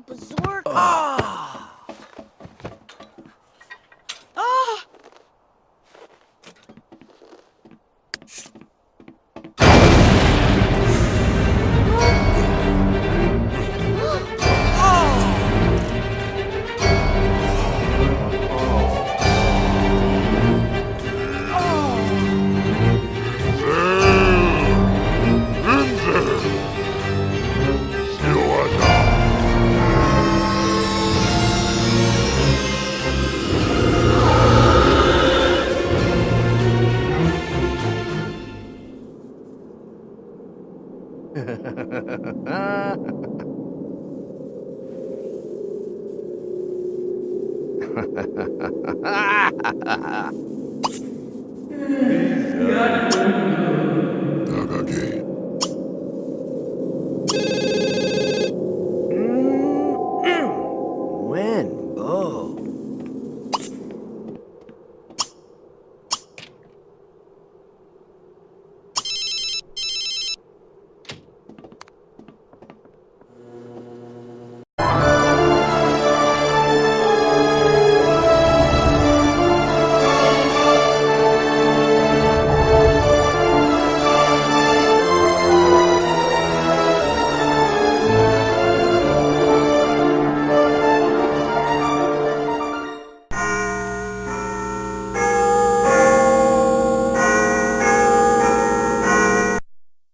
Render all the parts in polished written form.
Berserk. Ah! Ah! When? Oh.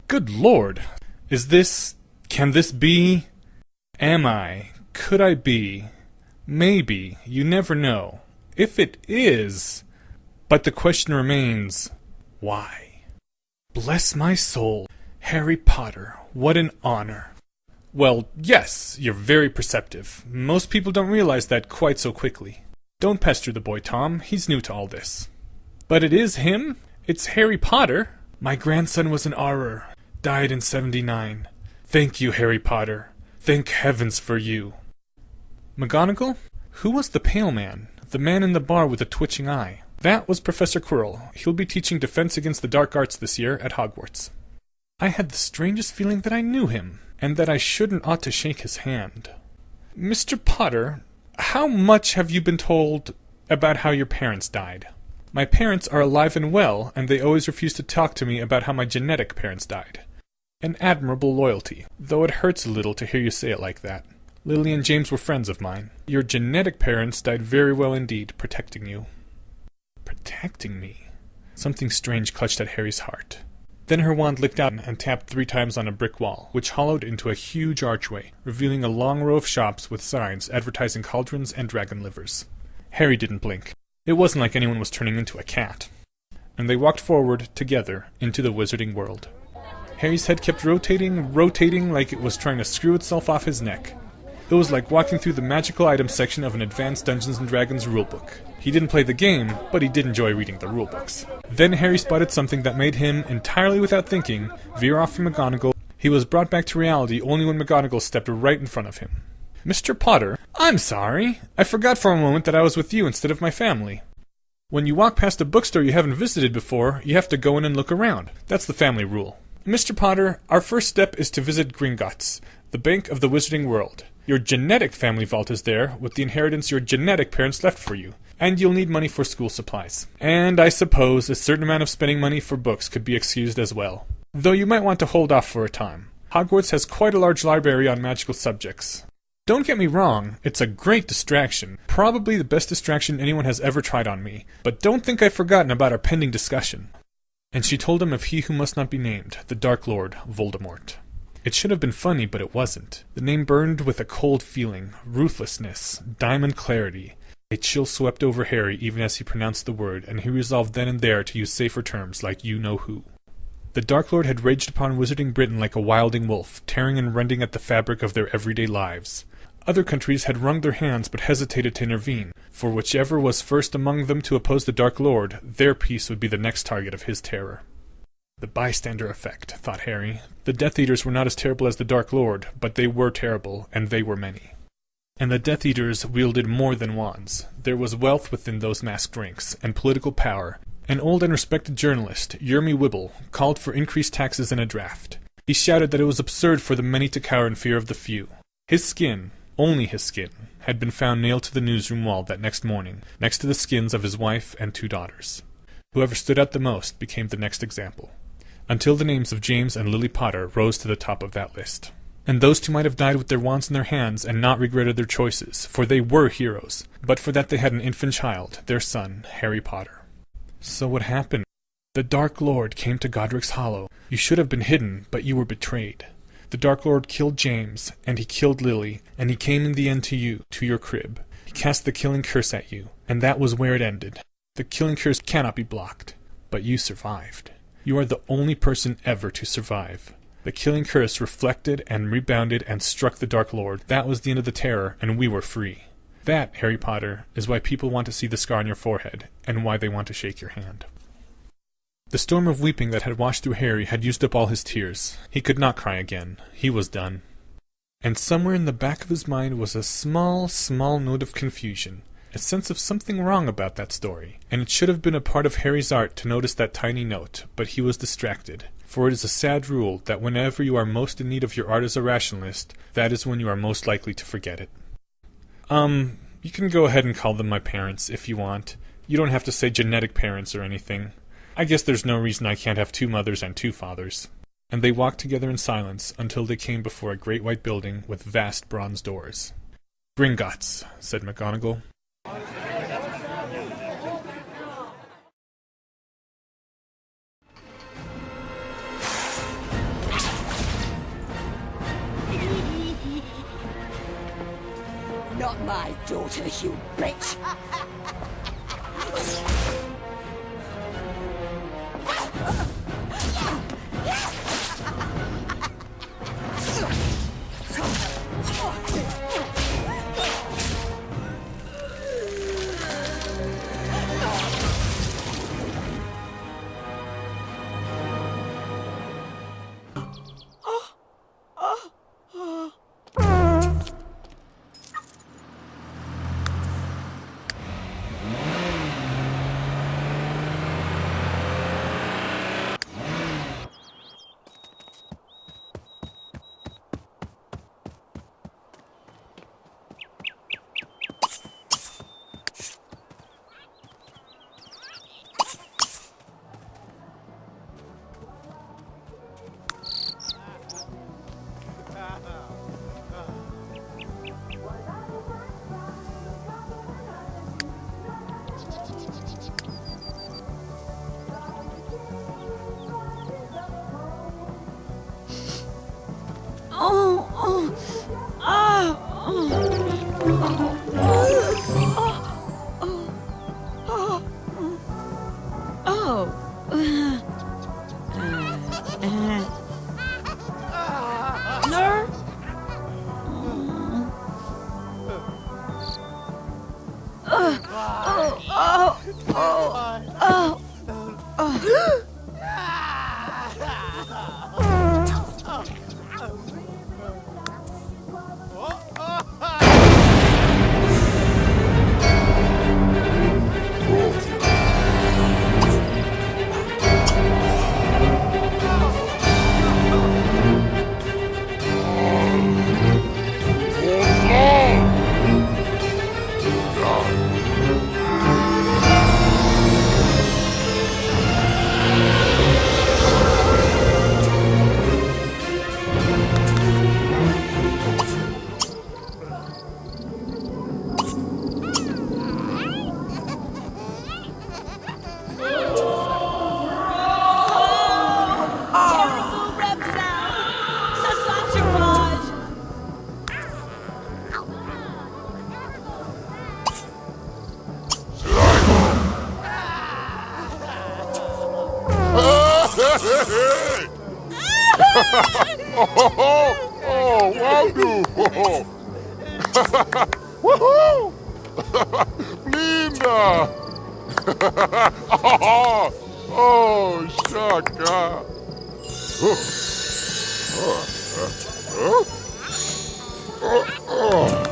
Good Lord! Can this be? Am I? Could I be? Maybe. You never know. If it is... But the question remains, why? Bless my soul. Harry Potter, what an honor. Well, yes, you're very perceptive. Most people don't realize that quite so quickly. Don't pester the boy, Tom. He's new to all this. But it is him? It's Harry Potter? My grandson was an Auror. Died in 79. Thank you, Harry Potter. Thank heavens for you. McGonagall? Who was the pale man? The man in the bar with the twitching eye. That was Professor Quirrell. He'll be teaching Defense Against the Dark Arts this year at Hogwarts. I had the strangest feeling that I knew him, and that I shouldn't ought to shake his hand. Mr. Potter, how much have you been told about how your parents died? My parents are alive and well, and they always refuse to talk to me about how my genetic parents died. An admirable loyalty, though it hurts a little to hear you say it like that. Lily and James were friends of mine. Your genetic parents died very well indeed, protecting you. Protecting me? Something strange clutched at Harry's heart. Then her wand licked out and tapped 3 times on a brick wall, which hollowed into a huge archway, revealing a long row of shops with signs advertising cauldrons and dragon livers. Harry didn't blink. It wasn't like anyone was turning into a cat. And they walked forward, together, into the wizarding world. Harry's head kept rotating like it was trying to screw itself off his neck. It was like walking through the magical items section of an advanced Dungeons & Dragons rulebook. He didn't play the game, but he did enjoy reading the rulebooks. Then Harry spotted something that made him, entirely without thinking, veer off from McGonagall. He was brought back to reality only when McGonagall stepped right in front of him. Mr. Potter, I'm sorry. I forgot for a moment that I was with you instead of my family. When you walk past a bookstore you haven't visited before, you have to go in and look around. That's the family rule. Mr. Potter, our first step is to visit Gringotts, the bank of the wizarding world. Your genetic family vault is there, with the inheritance your genetic parents left for you, and you'll need money for school supplies. And I suppose a certain amount of spending money for books could be excused as well. Though you might want to hold off for a time. Hogwarts has quite a large library on magical subjects. Don't get me wrong, it's a great distraction, probably the best distraction anyone has ever tried on me, but don't think I've forgotten about our pending discussion. And she told him of he who must not be named, the Dark Lord, Voldemort. It should have been funny, but it wasn't. The name burned with a cold feeling, ruthlessness, diamond clarity. A chill swept over Harry even as he pronounced the word, and he resolved then and there to use safer terms like you-know-who. The Dark Lord had raged upon wizarding Britain like a wilding wolf, tearing and rending at the fabric of their everyday lives. Other countries had wrung their hands but hesitated to intervene, for whichever was first among them to oppose the Dark Lord, their peace would be the next target of his terror. The bystander effect, thought Harry. The Death Eaters were not as terrible as the Dark Lord, but they were terrible, and they were many. And the Death Eaters wielded more than wands. There was wealth within those masked ranks, and political power. An old and respected journalist, Yermy Wibble, called for increased taxes in a draft. He shouted that it was absurd for the many to cower in fear of the few. His skin, only his skin, had been found nailed to the newsroom wall that next morning, next to the skins of his wife and 2 daughters. Whoever stood out the most became the next example, until the names of James and Lily Potter rose to the top of that list. And those 2 might have died with their wands in their hands and not regretted their choices, for they were heroes, but for that they had an infant child, their son, Harry Potter. So what happened? The Dark Lord came to Godric's Hollow. You should have been hidden, but you were betrayed. The Dark Lord killed James, and he killed Lily, and he came in the end to you, to your crib. He cast the killing curse at you, and that was where it ended. The killing curse cannot be blocked, but you survived. You are the only person ever to survive. The killing curse reflected and rebounded and struck the Dark Lord. That was the end of the terror, and we were free. That, Harry Potter, is why people want to see the scar on your forehead, and why they want to shake your hand. The storm of weeping that had washed through Harry had used up all his tears. He could not cry again. He was done. And somewhere in the back of his mind was a small, small note of confusion, a sense of something wrong about that story, and it should have been a part of Harry's art to notice that tiny note, but he was distracted. For it is a sad rule that whenever you are most in need of your art as a rationalist, that is when you are most likely to forget it. You can go ahead and call them my parents if you want. You don't have to say genetic parents or anything. I guess there's no reason I can't have 2 mothers and 2 fathers. And they walked together in silence until they came before a great white building with vast bronze doors. Gringotts, said McGonagall. Not my daughter, you bitch! Oh, Waldo! Woohoo! Linda! Oh, shaka! Oh.